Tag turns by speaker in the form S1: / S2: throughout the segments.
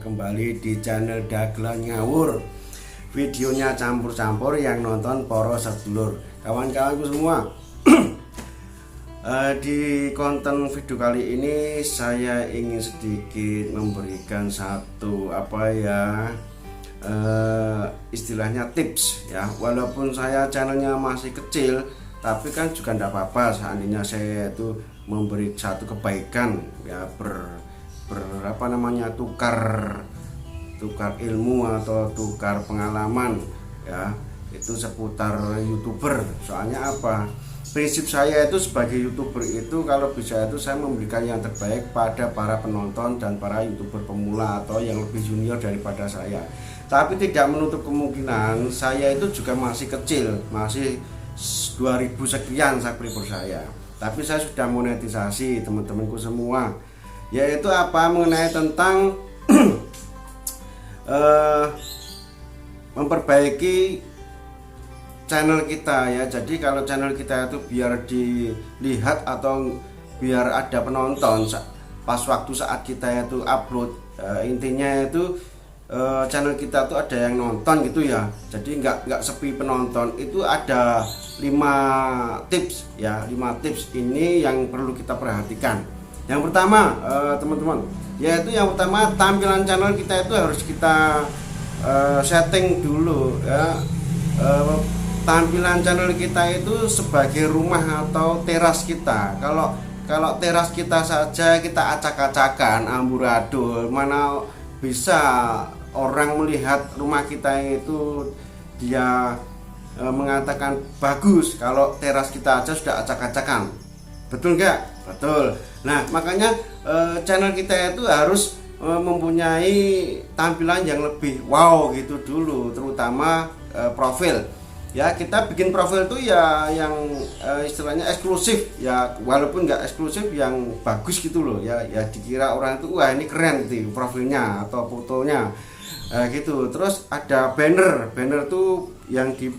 S1: kembali di channel Dagelan Ngawur. Videonya campur-campur, yang nonton poro sedulur, kawan-kawanku semua. Di konten video kali ini saya ingin sedikit memberikan satu istilahnya tips ya. Walaupun saya channelnya masih kecil, tapi kan juga tidak apa-apa seandainya saya itu memberi satu kebaikan ya, tukar ilmu atau tukar pengalaman ya, itu seputar YouTuber. Soalnya apa, prinsip saya itu sebagai YouTuber itu kalau bisa itu saya memberikan yang terbaik pada para penonton dan para YouTuber pemula atau yang lebih junior daripada saya. Tapi tidak menutup kemungkinan saya itu juga masih kecil, masih 2000 sekian subscriber saya. Tapi saya sudah monetisasi teman-temanku semua, yaitu mengenai tentang memperbaiki channel kita ya. Jadi kalau channel kita itu biar dilihat atau biar ada penonton pas waktu saat kita itu upload, intinya itu channel kita tuh ada yang nonton gitu ya. Jadi nggak sepi penonton. Itu ada 5 tips ya, 5 tips ini yang perlu kita perhatikan. Yang pertama teman-teman, yaitu yang pertama tampilan channel kita itu harus kita setting dulu ya. Tampilan channel kita itu sebagai rumah atau teras kita. Kalau teras kita saja kita acak-acakan, amburadul, mana bisa orang melihat rumah kita itu dia mengatakan bagus kalau teras kita aja sudah acak-acakan. Betul nggak? Betul. Nah makanya channel kita itu harus mempunyai tampilan yang lebih wow gitu dulu, terutama profil ya. Kita bikin profil itu ya yang istilahnya eksklusif ya, walaupun nggak eksklusif yang bagus gitu loh ya, dikira orang itu wah ini keren gitu profilnya atau fotonya gitu. Terus ada banner tuh yang di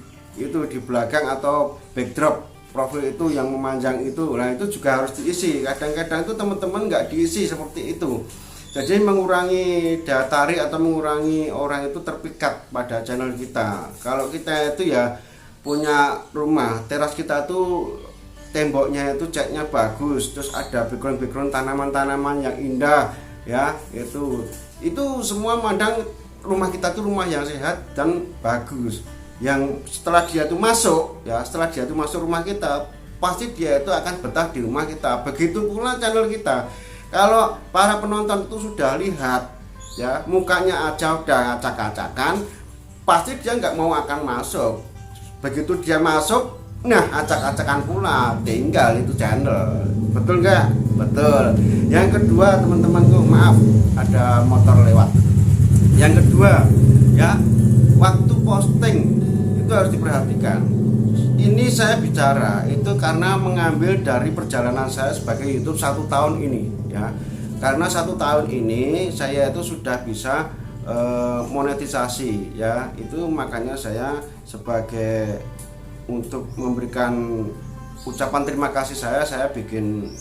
S1: belakang atau backdrop profil itu yang memanjang itu. Nah itu juga harus diisi. Kadang-kadang itu teman-teman nggak diisi seperti itu, jadi mengurangi daya tarik atau mengurangi orang itu terpikat pada channel kita. Kalau kita itu ya punya rumah, teras kita tuh temboknya itu catnya bagus, terus ada background tanaman-tanaman yang indah ya, itu semua mandang rumah kita tuh rumah yang sehat dan bagus. Yang setelah dia tuh masuk rumah kita, pasti dia itu akan betah di rumah kita. Begitu pula channel kita. Kalau para penonton itu sudah lihat ya, mukanya aja udah acak-acakan, pasti dia nggak mau akan masuk. Begitu dia masuk, nah acak-acakan pula, tinggal itu channel. Betul nggak? Betul. Yang kedua teman-temanku, maaf ada motor lewat. Yang kedua ya, waktu posting itu harus diperhatikan. Ini saya bicara itu karena mengambil dari perjalanan saya sebagai YouTube 1 tahun ini ya. Karena 1 tahun ini saya itu sudah bisa monetisasi ya. Itu makanya saya sebagai untuk memberikan ucapan terima kasih saya bikin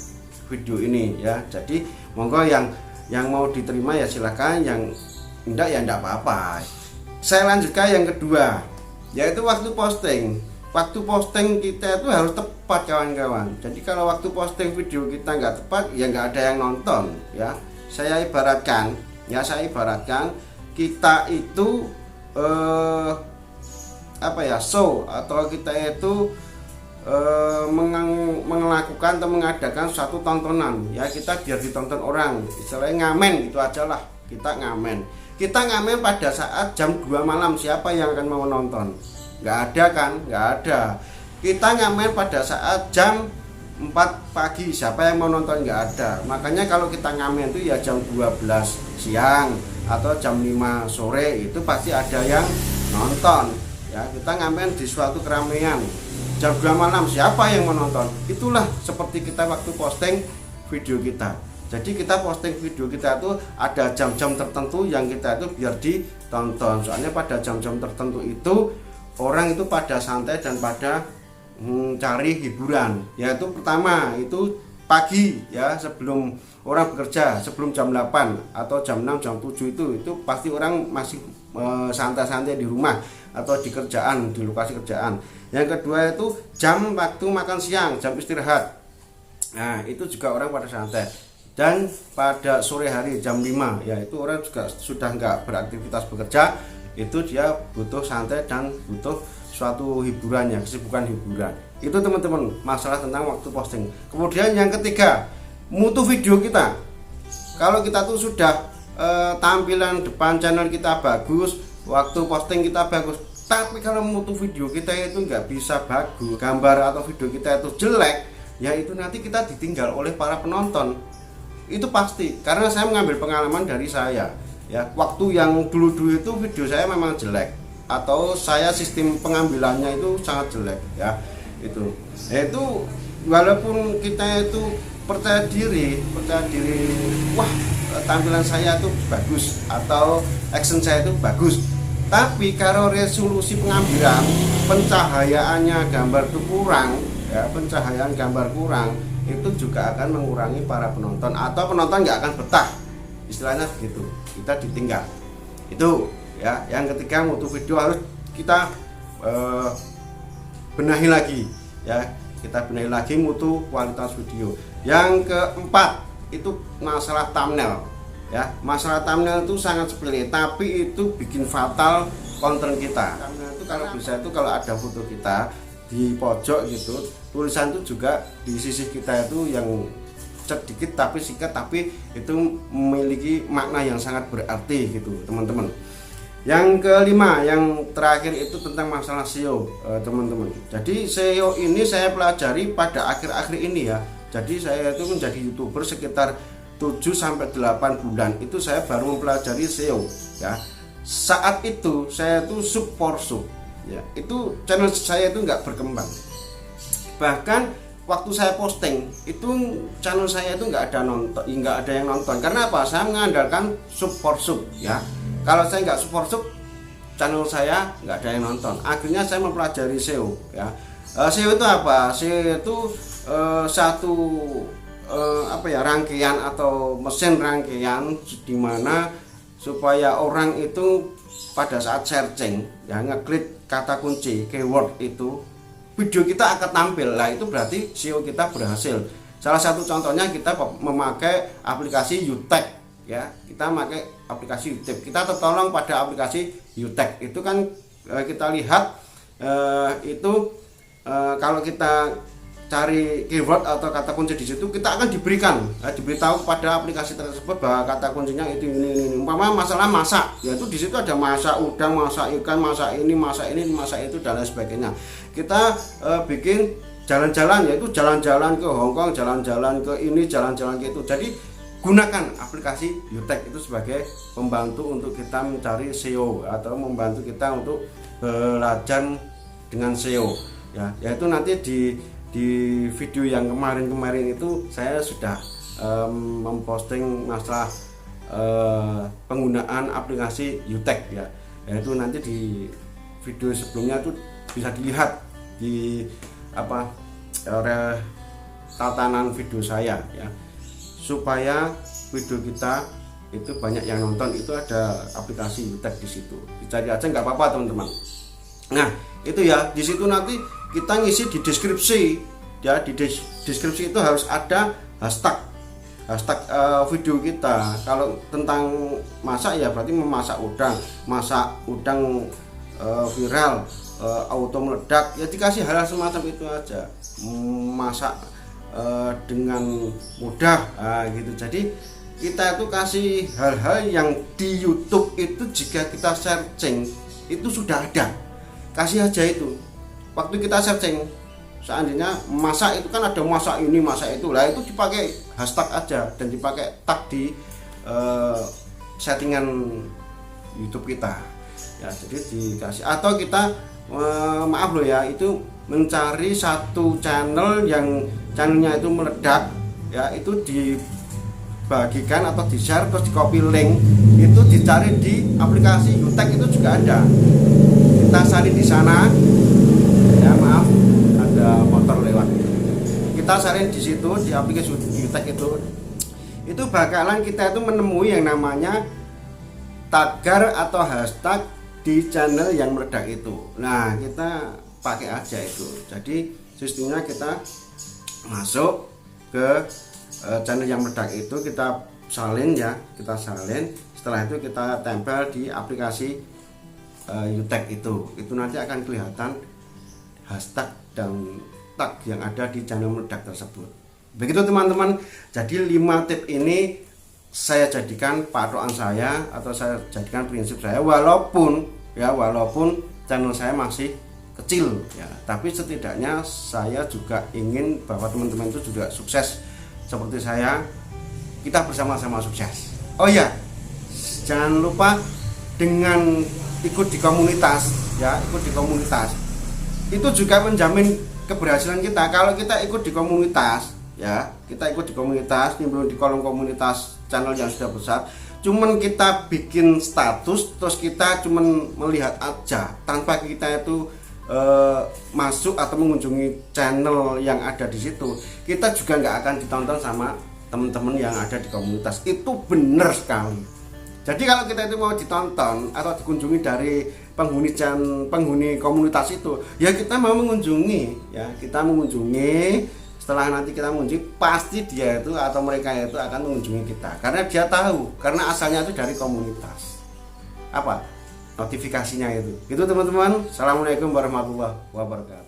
S1: video ini ya. Jadi monggo yang mau diterima ya silakan, yang enggak ya enggak apa-apa. Saya lanjutkan yang kedua, yaitu waktu posting. Waktu posting kita itu harus tepat kawan-kawan. Jadi kalau waktu posting video kita nggak tepat ya nggak ada yang nonton ya. Saya ibaratkan kita itu show atau kita itu melakukan atau mengadakan suatu tontonan ya, kita biar ditonton orang, istilahnya ngamen itu aja lah. Kita ngamen pada saat jam 2 malam, siapa yang akan mau nonton? Nggak ada kan? Nggak ada. Kita ngamen pada saat jam 4 pagi, siapa yang mau nonton? Nggak ada. Makanya kalau kita ngamen itu ya jam 12 siang atau jam 5 sore itu pasti ada yang nonton ya. Kita ngamen di suatu keramaian jam 2 malam, siapa yang menonton? Itulah seperti kita waktu posting video kita. Jadi kita posting video kita itu ada jam-jam tertentu yang kita itu biar ditonton. Soalnya pada jam-jam tertentu itu orang itu pada santai dan pada cari hiburan. Yaitu pertama itu pagi ya, sebelum orang bekerja, sebelum jam 8 atau jam 6 jam 7 itu pasti orang masih santai-santai di rumah atau di kerjaan, di lokasi kerjaan. Yang kedua itu jam waktu makan siang, jam istirahat. Nah itu juga orang pada santai. Dan pada sore hari jam 5 ya itu orang juga sudah nggak beraktivitas bekerja, itu dia butuh santai dan butuh suatu hiburan ya, kesibukan hiburan. Itu teman-teman masalah tentang waktu posting. Kemudian yang ketiga, mutu video kita. Kalau kita tuh sudah tampilan depan channel kita bagus, waktu posting kita bagus, tapi kalau mutu video kita itu nggak bisa bagus, gambar atau video kita itu jelek, ya itu nanti kita ditinggal oleh para penonton. Itu pasti, karena saya mengambil pengalaman dari saya ya, waktu yang dulu-dulu itu video saya memang jelek atau saya sistem pengambilannya itu sangat jelek ya, itu walaupun kita itu percaya diri, wah tampilan saya itu bagus atau action saya itu bagus, tapi kalau resolusi pengambilan, pencahayaannya gambar itu kurang ya, pencahayaan gambar kurang, itu juga akan mengurangi para penonton atau penonton nggak akan betah, istilahnya begitu, kita ditinggal. Itu ya. Yang ketiga, mutu video harus kita benahi lagi ya, kita benahi lagi mutu kualitas video. Yang keempat itu masalah thumbnail ya. Masalah thumbnail itu sangat sepele, tapi itu bikin fatal konten kita. Thumbnail itu kalau bisa itu kalau ada foto kita di pojok gitu, tulisan itu juga di sisi kita itu yang sedikit tapi singkat, tapi itu memiliki makna yang sangat berarti gitu teman-teman. Yang kelima, yang terakhir itu tentang masalah SEO teman-teman. Jadi SEO ini saya pelajari pada akhir-akhir ini ya. Jadi saya itu menjadi YouTuber sekitar 7-8 bulan itu saya baru mempelajari SEO ya. Saat itu saya itu sub ya, itu channel saya itu nggak berkembang. Bahkan waktu saya posting itu channel saya itu nggak ada yang nonton. Karena apa? Saya mengandalkan sub ya. Kalau saya nggak sub channel saya nggak ada yang nonton. Akhirnya saya mempelajari SEO ya. SEO itu apa? SEO itu satu rangkaian atau mesin rangkaian di mana supaya orang itu pada saat searching ya, ngeklik kata kunci keyword itu, video kita akan tampil. Lah itu berarti SEO kita berhasil. Salah satu contohnya kita memakai aplikasi Utech ya, kita memakai aplikasi Utech, kita tertolong pada aplikasi Utech. Itu kan kita lihat kalau kita cari keyword atau kata kunci di situ, kita akan diberitahu pada aplikasi tersebut bahwa kata kuncinya itu ini. Umpama masalah masak, yaitu di situ ada masak udang, masak ikan, masak ini, masak itu dan lain sebagainya. Kita bikin jalan-jalan, yaitu jalan-jalan ke Hongkong, jalan-jalan ke ini, jalan-jalan ke itu. Jadi gunakan aplikasi Utech itu sebagai pembantu untuk kita mencari SEO atau membantu kita untuk belajar dengan SEO ya. Yaitu nanti di video yang kemarin itu saya sudah memposting masalah penggunaan aplikasi Utech ya. Yaitu nanti di video sebelumnya itu bisa dilihat di tatanan video saya ya, supaya video kita itu banyak yang nonton. Itu ada aplikasi Utech di situ, dicari aja nggak apa-apa teman-teman. Nah itu ya, di situ nanti kita ngisi di deskripsi ya. Di deskripsi itu harus ada hashtag video kita. Kalau tentang masak ya berarti memasak udang viral, auto meledak ya, dikasih hal semacam itu aja. Masak dengan mudah gitu. Jadi kita itu kasih hal-hal yang di YouTube itu jika kita searching itu sudah ada, kasih aja itu. Waktu kita searching seandainya masak itu kan ada masak ini masak itu, lah itu dipakai hashtag aja dan dipakai tag di settingan YouTube kita ya. Jadi dikasih, atau kita maaf loh ya, itu mencari satu channel yang channelnya itu meledak ya, itu dibagikan atau di share terus di copy link, itu dicari di aplikasi Utech itu juga ada, kita salin di sana ya. Maaf ada motor lewat, kita salin di situ di aplikasi Yutek itu bakalan kita itu menemui yang namanya tagar atau hashtag di channel yang meledak itu. Nah, kita pakai aja itu. Jadi sistemnya kita masuk ke channel yang meledak itu, kita salin ya, kita salin. Setelah itu kita tempel di aplikasi Yutek itu nanti akan kelihatan hashtag dan tag yang ada di channel meledak tersebut. Begitu teman-teman. Jadi 5 tip ini saya jadikan patokan saya atau saya jadikan prinsip saya, walaupun channel saya masih kecil ya, tapi setidaknya saya juga ingin bahwa teman-teman itu juga sukses seperti saya, kita bersama-sama sukses. Oh ya, jangan lupa dengan ikut di komunitas ya, ikut di komunitas itu juga menjamin keberhasilan kita. Kalau kita ikut di komunitas ya, kita ikut di komunitas, nimbrung di kolom komunitas channel yang sudah besar, cuman kita bikin status terus kita cuman melihat aja tanpa kita itu masuk atau mengunjungi channel yang ada di situ, kita juga nggak akan ditonton sama teman-teman yang ada di komunitas. Itu benar sekali. Jadi kalau kita itu mau ditonton atau dikunjungi dari penghuni komunitas itu, ya kita mau mengunjungi ya, kita mengunjungi. Setelah nanti kita mengunjungi, pasti dia itu atau mereka itu akan mengunjungi kita karena dia tahu, karena asalnya itu dari komunitas. Apa? Notifikasinya itu. Itu teman-teman. Assalamualaikum warahmatullahi wabarakatuh.